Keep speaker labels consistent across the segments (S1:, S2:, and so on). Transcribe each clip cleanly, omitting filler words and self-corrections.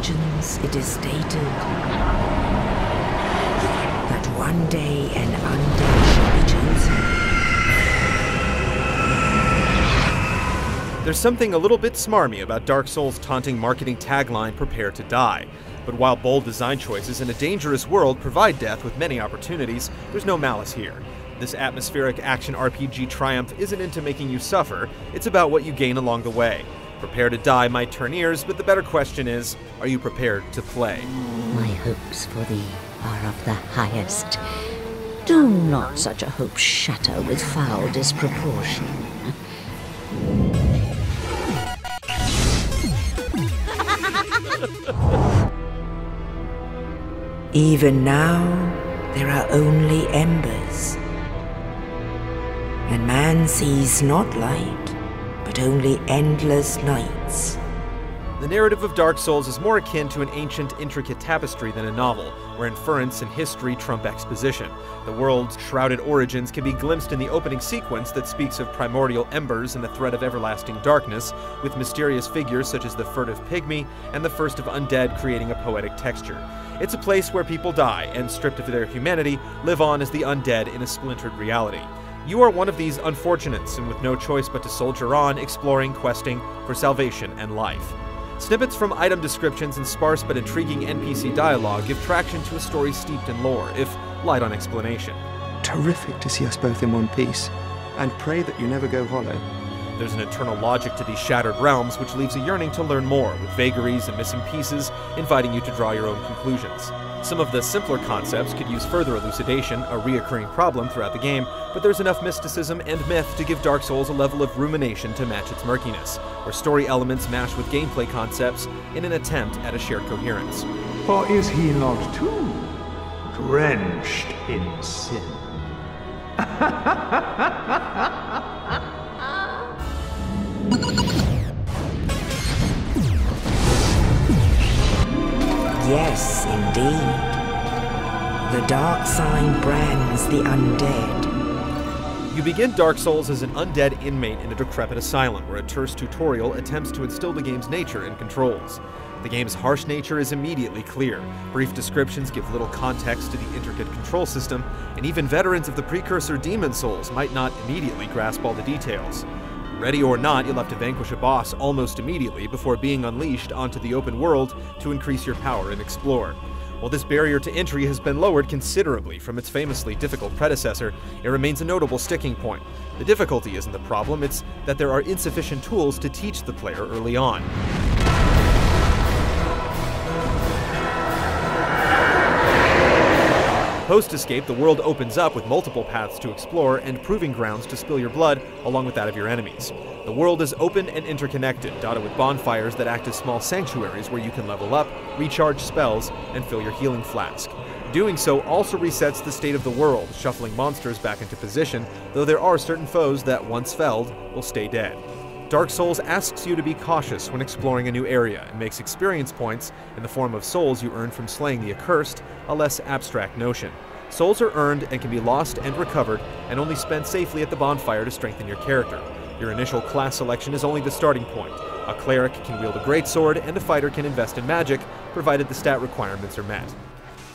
S1: legends it is stated that one day an undead shall be chosen.
S2: There's something a little bit smarmy about Dark Souls' taunting marketing tagline, "Prepare to die." But while bold design choices in a dangerous world provide death with many opportunities, there's no malice here. This atmospheric action RPG triumph isn't into making you suffer, it's about what you gain along the way. Prepare to die might turn ears, but the better question is, are you prepared to play?
S3: My hopes for thee are of the highest. Do not such a hope shatter with foul disproportion.
S1: Even now, there are only embers, and man sees not light, but only endless nights.
S2: The narrative of Dark Souls is more akin to an ancient, intricate tapestry than a novel, where inference and history trump exposition. The world's shrouded origins can be glimpsed in the opening sequence that speaks of primordial embers and the threat of everlasting darkness, with mysterious figures such as the furtive pygmy and the first of undead creating a poetic texture. It's a place where people die, and stripped of their humanity, live on as the undead in a splintered reality. You are one of these unfortunates, and with no choice but to soldier on, exploring, questing for salvation and life. Snippets from item descriptions and sparse but intriguing NPC dialogue give traction to a story steeped in lore, if light on explanation.
S4: Terrific to see us both in one piece, and pray that you never go hollow.
S2: There's an eternal logic to these shattered realms which leaves a yearning to learn more, with vagaries and missing pieces inviting you to draw your own conclusions. Some of the simpler concepts could use further elucidation, a reoccurring problem throughout the game, but there's enough mysticism and myth to give Dark Souls a level of rumination to match its murkiness, where story elements mash with gameplay concepts in an attempt at a shared coherence.
S5: Or is he not too drenched in sin?
S1: Yes, indeed. The dark sign brands the undead.
S2: You begin Dark Souls as an undead inmate in a decrepit asylum, where a terse tutorial attempts to instill the game's nature and controls. The game's harsh nature is immediately clear. Brief descriptions give little context to the intricate control system, and even veterans of the precursor Demon Souls might not immediately grasp all the details. Ready or not, you'll have to vanquish a boss almost immediately before being unleashed onto the open world to increase your power and explore. While this barrier to entry has been lowered considerably from its famously difficult predecessor, it remains a notable sticking point. The difficulty isn't the problem, it's that there are insufficient tools to teach the player early on. Post-escape, the world opens up with multiple paths to explore and proving grounds to spill your blood along with that of your enemies. The world is open and interconnected, dotted with bonfires that act as small sanctuaries where you can level up, recharge spells, and fill your healing flask. Doing so also resets the state of the world, shuffling monsters back into position, though there are certain foes that, once felled, will stay dead. Dark Souls asks you to be cautious when exploring a new area, and makes experience points, in the form of souls you earn from slaying the accursed, a less abstract notion. Souls are earned and can be lost and recovered, and only spent safely at the bonfire to strengthen your character. Your initial class selection is only the starting point. A cleric can wield a greatsword, and a fighter can invest in magic, provided the stat requirements are met.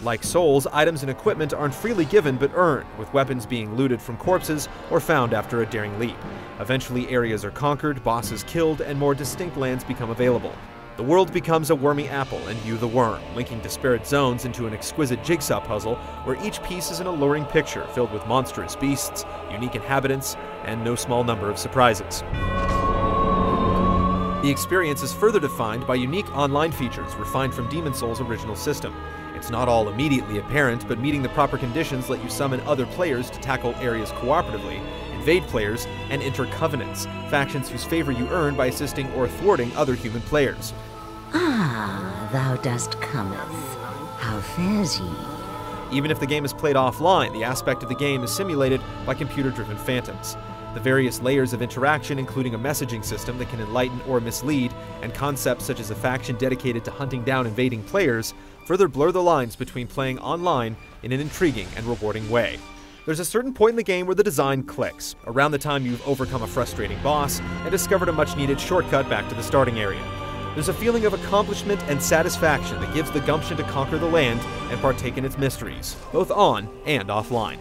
S2: Like Souls, items and equipment aren't freely given but earned, with weapons being looted from corpses or found after a daring leap. Eventually, areas are conquered, bosses killed, and more distinct lands become available. The world becomes a wormy apple, and you the worm, linking disparate zones into an exquisite jigsaw puzzle where each piece is an alluring picture filled with monstrous beasts, unique inhabitants, and no small number of surprises. The experience is further defined by unique online features refined from Demon Souls' original system. It's not all immediately apparent, but meeting the proper conditions let you summon other players to tackle areas cooperatively, invade players, and enter covenants, factions whose favor you earn by assisting or thwarting other human players.
S3: Ah, thou dost cometh. How fares ye?
S2: Even if the game is played offline, the aspect of the game is simulated by computer-driven phantoms. The various layers of interaction, including a messaging system that can enlighten or mislead, and concepts such as a faction dedicated to hunting down invading players, further blur the lines between playing online in an intriguing and rewarding way. There's a certain point in the game where the design clicks, around the time you've overcome a frustrating boss and discovered a much-needed shortcut back to the starting area. There's a feeling of accomplishment and satisfaction that gives the gumption to conquer the land and partake in its mysteries, both on and offline.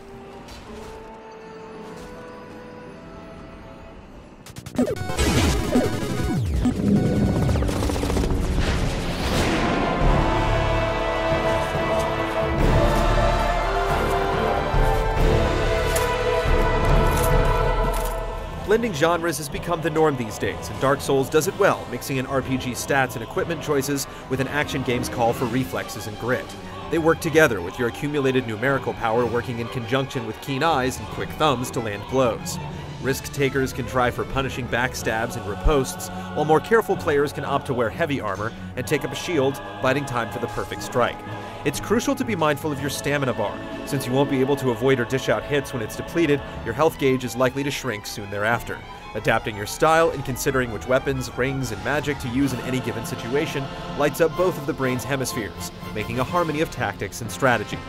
S2: Blending genres has become the norm these days, and Dark Souls does it well, mixing in RPG stats and equipment choices with an action game's call for reflexes and grit. They work together, with your accumulated numerical power working in conjunction with keen eyes and quick thumbs to land blows. Risk-takers can try for punishing backstabs and riposts, while more careful players can opt to wear heavy armor and take up a shield, biding time for the perfect strike. It's crucial to be mindful of your stamina bar. Since you won't be able to avoid or dish out hits when it's depleted, your health gauge is likely to shrink soon thereafter. Adapting your style and considering which weapons, rings, and magic to use in any given situation lights up both of the brain's hemispheres, making a harmony of tactics and strategy.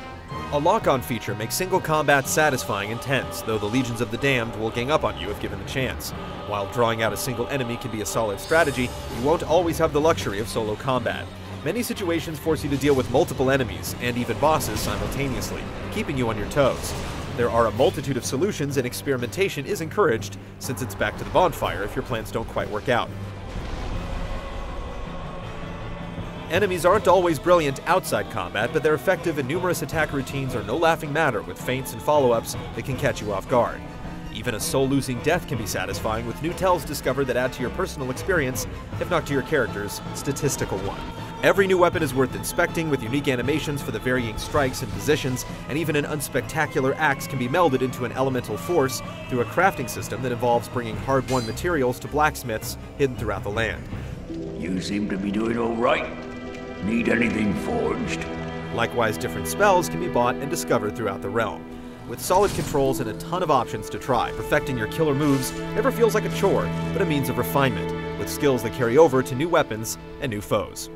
S2: A lock-on feature makes single combat satisfying and tense, though the legions of the damned will gang up on you if given the chance. While drawing out a single enemy can be a solid strategy, you won't always have the luxury of solo combat. Many situations force you to deal with multiple enemies, and even bosses, simultaneously, keeping you on your toes. There are a multitude of solutions, and experimentation is encouraged, since it's back to the bonfire if your plans don't quite work out. Enemies aren't always brilliant outside combat, but their effective and numerous attack routines are no laughing matter, with feints and follow-ups that can catch you off guard. Even a soul-losing death can be satisfying, with new tells discovered that add to your personal experience, if not to your character's statistical one. Every new weapon is worth inspecting, with unique animations for the varying strikes and positions, and even an unspectacular axe can be melded into an elemental force through a crafting system that involves bringing hard-won materials to blacksmiths hidden throughout the land.
S6: You seem to be doing all right. Need anything forged?
S2: Likewise, different spells can be bought and discovered throughout the realm. With solid controls and a ton of options to try, perfecting your killer moves never feels like a chore, but a means of refinement, with skills that carry over to new weapons and new foes.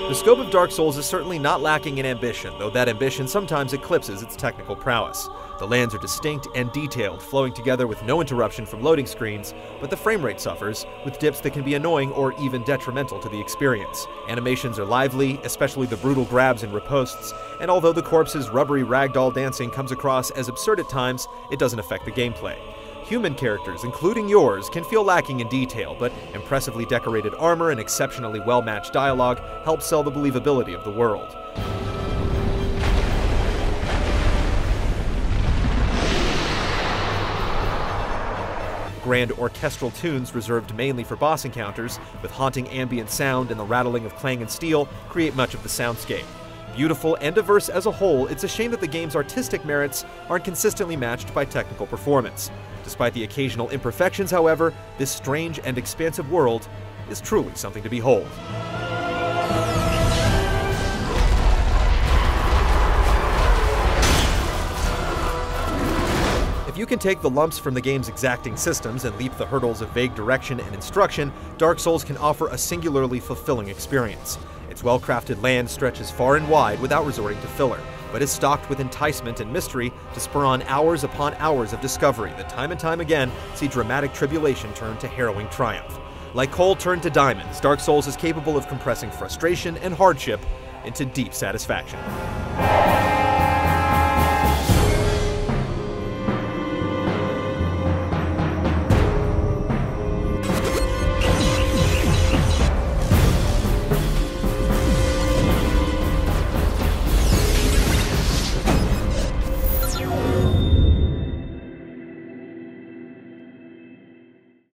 S2: The scope of Dark Souls is certainly not lacking in ambition, though that ambition sometimes eclipses its technical prowess. The lands are distinct and detailed, flowing together with no interruption from loading screens, but the frame rate suffers, with dips that can be annoying or even detrimental to the experience. Animations are lively, especially the brutal grabs and riposts, and although the corpse's rubbery ragdoll dancing comes across as absurd at times, it doesn't affect the gameplay. Human characters, including yours, can feel lacking in detail, but impressively decorated armor and exceptionally well-matched dialogue help sell the believability of the world. Grand orchestral tunes reserved mainly for boss encounters, with haunting ambient sound and the rattling of clang and steel, create much of the soundscape. Beautiful and diverse as a whole, it's a shame that the game's artistic merits aren't consistently matched by technical performance. Despite the occasional imperfections, however, this strange and expansive world is truly something to behold. If you can take the lumps from the game's exacting systems and leap the hurdles of vague direction and instruction, Dark Souls can offer a singularly fulfilling experience. Its well-crafted land stretches far and wide without resorting to filler, but is stocked with enticement and mystery to spur on hours upon hours of discovery that time and time again see dramatic tribulation turn to harrowing triumph. Like coal turned to diamonds, Dark Souls is capable of compressing frustration and hardship into deep satisfaction.